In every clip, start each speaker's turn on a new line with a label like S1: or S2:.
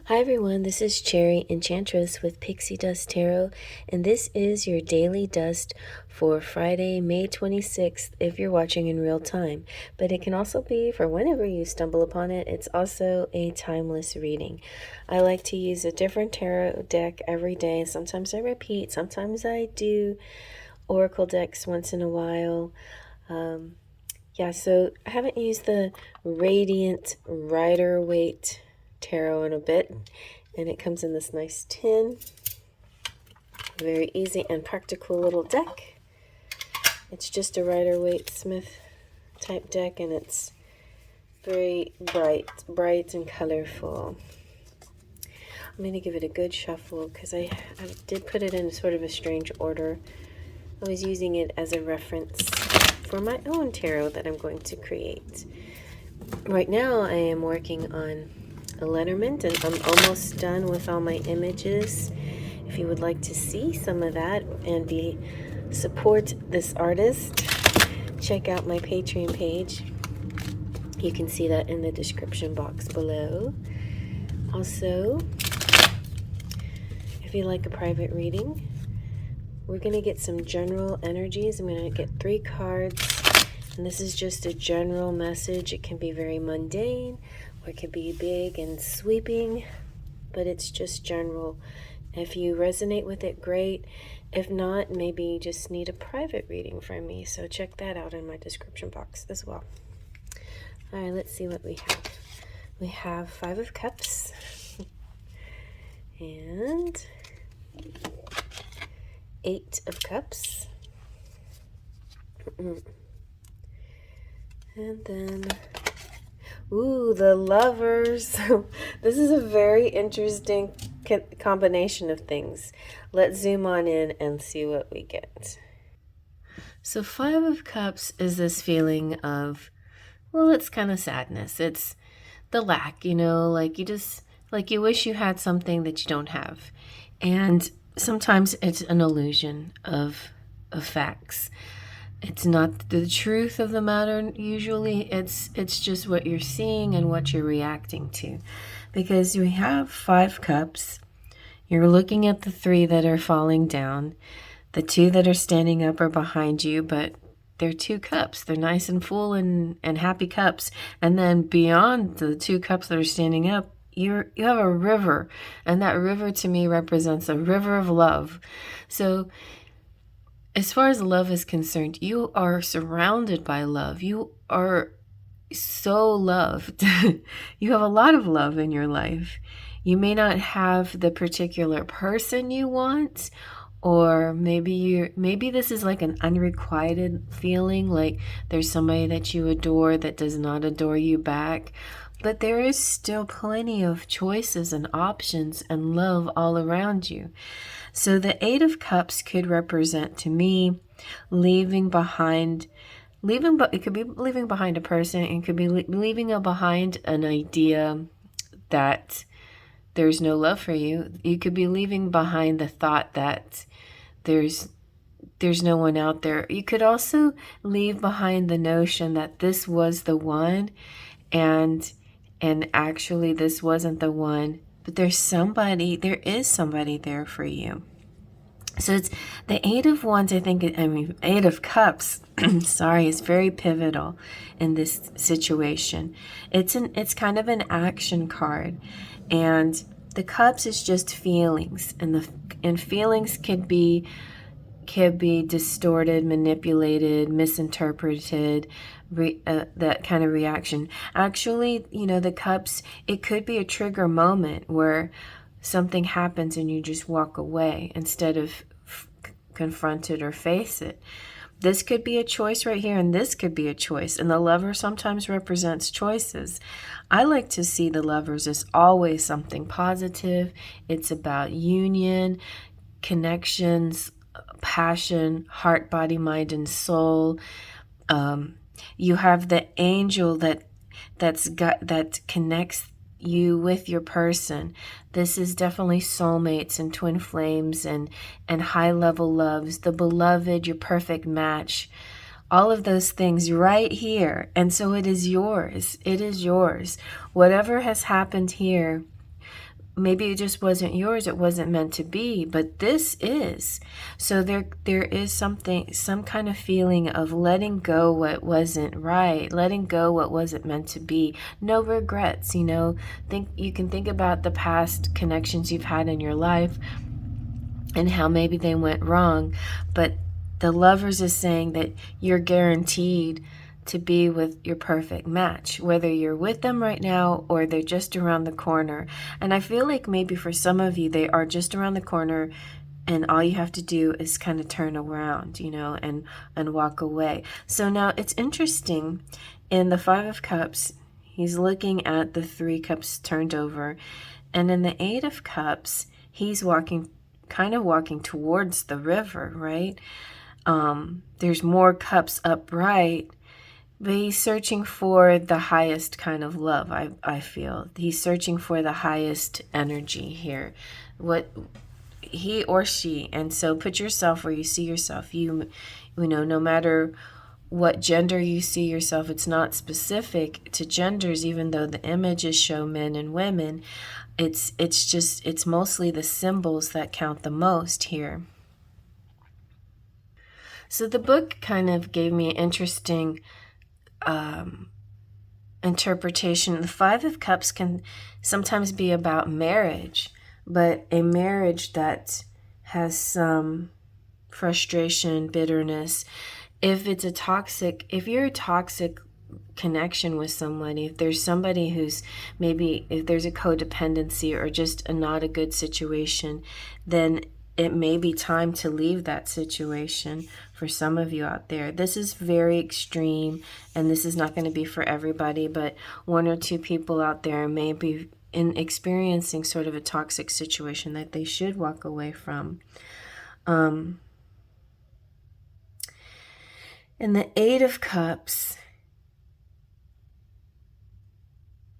S1: Hi everyone, this is Cherry Enchantress with Pixie Dust Tarot, and this is your daily dust for Friday, May 26th if you're watching in real time. But it can also be for whenever you stumble upon it. It's also a timeless reading. I like to use a different tarot deck every day. Sometimes I repeat, sometimes I do oracle decks once in a while. So I haven't used the Radiant Rider-Waite tarot in a bit, and it comes in this nice tin. Very easy and practical little deck. It's just a Rider-Waite Smith type deck, and it's very bright and colorful. I'm going to give it a good shuffle because I did put it in sort of a strange order. I was using it as a reference for my own tarot that I'm going to create. Right now I am working on a letterment, and I'm almost done with all my images. If you would like to see some of that and support this artist, check out my Patreon page. You can see that in the description box below. Also, if you like a private reading, we're going to get some general energies. I'm going to get 3 cards, and this is just a general message. It can be very mundane, or it could be big and sweeping, but it's just general. If you resonate with it, great. If not, maybe you just need a private reading from me, so check that out in my description box as well. All right, let's see what we have. We have 5 of Cups and 8 of Cups. And then, ooh, the Lovers. This is a very interesting combination of things. Let's zoom on in and see what we get. So 5 of Cups is this feeling of, well, it's kind of sadness. It's the lack, like you wish you had something that you don't have. And sometimes it's an illusion of facts. It's not the truth of the matter. Usually it's just what you're seeing and what you're reacting to. Because we have 5 cups. You're looking at the 3 that are falling down. The 2 that are standing up are behind you, but they're 2 cups. They're nice and full and happy cups. And then beyond the 2 cups that are standing up, you have a river. And that river to me represents a river of love. So as far as love is concerned, you are surrounded by love. You are so loved. You have a lot of love in your life. You may not have the particular person you want, or maybe this is like an unrequited feeling, like there's somebody that you adore that does not adore you back. But there is still plenty of choices and options and love all around you. So the 8 of Cups could represent to me it could be leaving behind a person, and could be leaving behind an idea that there's no love for you. You could be leaving behind the thought that there's no one out there. You could also leave behind the notion that this was the one, and actually this wasn't the one, but there is somebody there for you. So it's the 8 of Wands, 8 of Cups, sorry, is very pivotal in this situation. It's kind of an action card, and the Cups is just feelings, and feelings could be distorted, manipulated, misinterpreted, that kind of reaction. Actually, the Cups, it could be a trigger moment where something happens and you just walk away instead of confront it or face it. This could be a choice right here, and this could be a choice. And the Lover sometimes represents choices. I like to see the Lovers as always something positive. It's about union, connections, passion, heart, body, mind, and soul. You have the angel that connects you with your person. This is definitely soulmates and twin flames and high level loves, the beloved, your perfect match, all of those things right here. And so it is yours. It is yours. Whatever has happened here maybe it just wasn't yours, it wasn't meant to be, but this is. So there is something, some kind of feeling of letting go what wasn't right, letting go what wasn't meant to be. No regrets, you know. You can think about the past connections you've had in your life and how maybe they went wrong, but the Lovers is saying that you're guaranteed to be with your perfect match, whether you're with them right now or they're just around the corner. And I feel like maybe for some of you, they are just around the corner, and all you have to do is kind of turn around, you know, and walk away. So now it's interesting. In the Five of Cups, he's looking at the 3 cups turned over, and in the 8 of Cups, he's kind of walking towards the river, right? There's more cups upright, but he's searching for the highest kind of love, I feel. He's searching for the highest energy here. What he or she. And so put yourself where you see yourself. You know, no matter what gender you see yourself, it's not specific to genders, even though the images show men and women. It's mostly the symbols that count the most here. So the book kind of gave me an interesting interpretation. The Five of Cups can sometimes be about marriage, but a marriage that has some frustration, bitterness. If you're a toxic connection with somebody, if there's somebody who's maybe, if there's a codependency or just not a good situation, then it may be time to leave that situation for some of you out there. This is very extreme, and this is not going to be for everybody, but 1 or 2 people out there may be experiencing sort of a toxic situation that they should walk away from. In the 8 of Cups,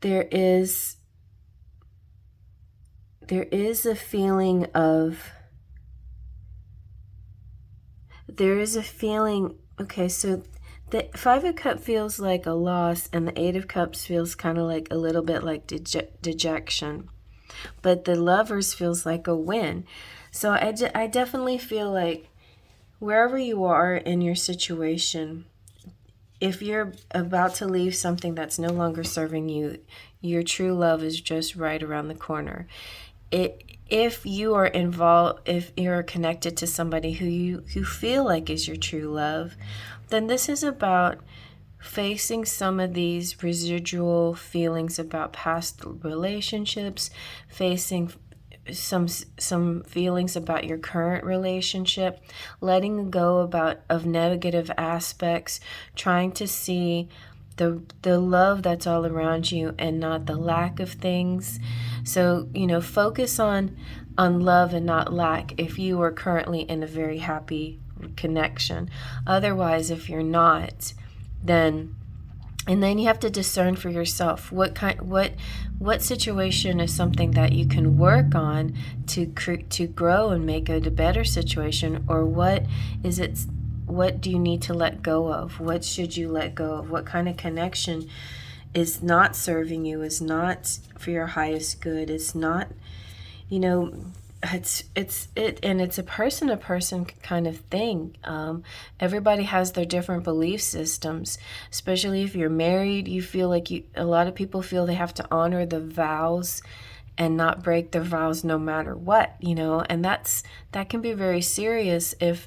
S1: there is a feeling of, okay, so the 5 of Cups feels like a loss, and the 8 of Cups feels kind of like a little bit like dejection. But the Lovers feels like a win. So I definitely feel like wherever you are in your situation, if you're about to leave something that's no longer serving you, your true love is just right around the corner. If you are involved, if you're connected to somebody who you feel like is your true love, then this is about facing some of these residual feelings about past relationships, facing some feelings about your current relationship, letting go of negative aspects, trying to see the love that's all around you and not the lack of things. So, you know, focus on love and not lack if you are currently in a very happy connection. Otherwise, if you're not, then you have to discern for yourself what situation is something that you can work on to grow and make it a better situation, or what do you need to let go of? What should you let go of? What kind of connection is not serving you, is not for your highest good, is not, you know, it's a person-to-person kind of thing. Everybody has their different belief systems, especially if you're married. You feel like a lot of people feel they have to honor the vows and not break their vows no matter what, you know, and that can be very serious if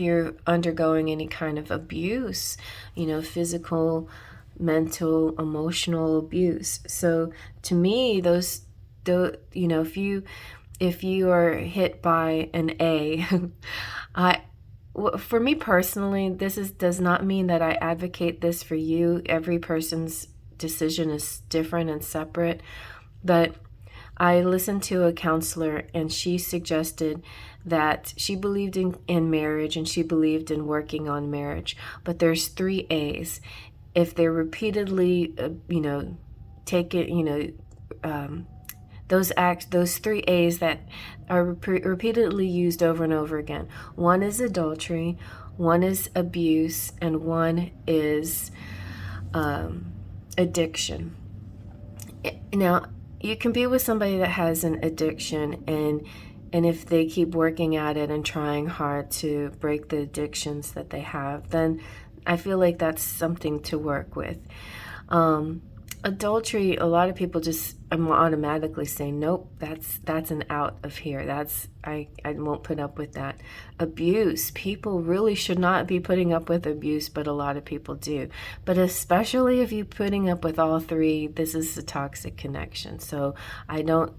S1: you're undergoing any kind of abuse, you know, physical, mental, emotional abuse. So to me, you know, if you are hit by an A, for me personally, does not mean that I advocate this for you. Every person's decision is different and separate, but I listened to a counselor, and she suggested that she believed in marriage, and she believed in working on marriage, but there's 3 A's. If they're repeatedly, you know, take it, you know, those 3 A's that are repeatedly used over and over again. 1 is adultery, 1 is abuse, and 1 is addiction. Now, you can be with somebody that has an addiction, and if they keep working at it and trying hard to break the addictions that they have, then I feel like that's something to work with. Adultery, a lot of people just automatically say, nope, that's an out of here. I won't put up with that. Abuse, people really should not be putting up with abuse, but a lot of people do. But especially if you're putting up with all three, this is a toxic connection. So I don't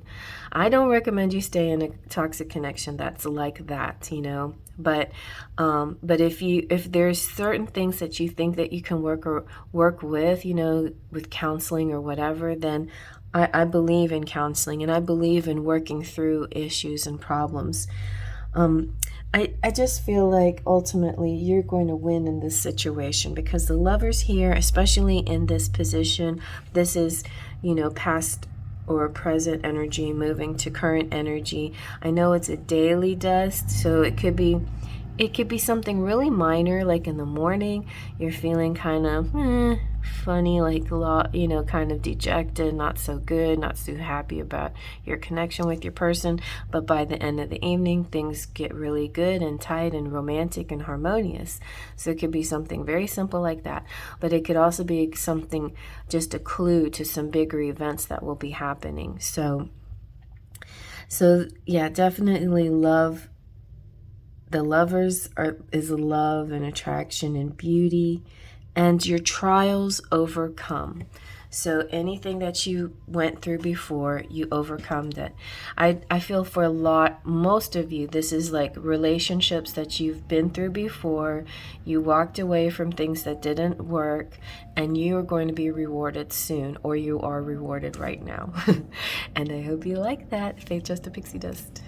S1: recommend you stay in a toxic connection that's like that, you know. But if there's certain things that you think that you can work with, you know, with counseling or whatever, then I believe in counseling, and I believe in working through issues and problems. I just feel like ultimately you're going to win in this situation, because the Lovers here, especially in this position, this is, you know, past or present energy moving to current energy. I know it's a daily dust, so it could be something really minor, like in the morning you're feeling kind of funny, like you know, kind of dejected, not so good, not so happy about your connection with your person. But by the end of the evening, things get really good and tight and romantic and harmonious. So it could be something very simple like that, but it could also be something, just a clue to some bigger events that will be happening. So yeah, definitely love. The Lovers is love and attraction and beauty, and your trials overcome. So anything that you went through before, you overcome that. I feel for most of you, this is like relationships that you've been through before. You walked away from things that didn't work, and you are going to be rewarded soon, or you are rewarded right now. And I hope you like that. Faith, Just a Pixie Dust.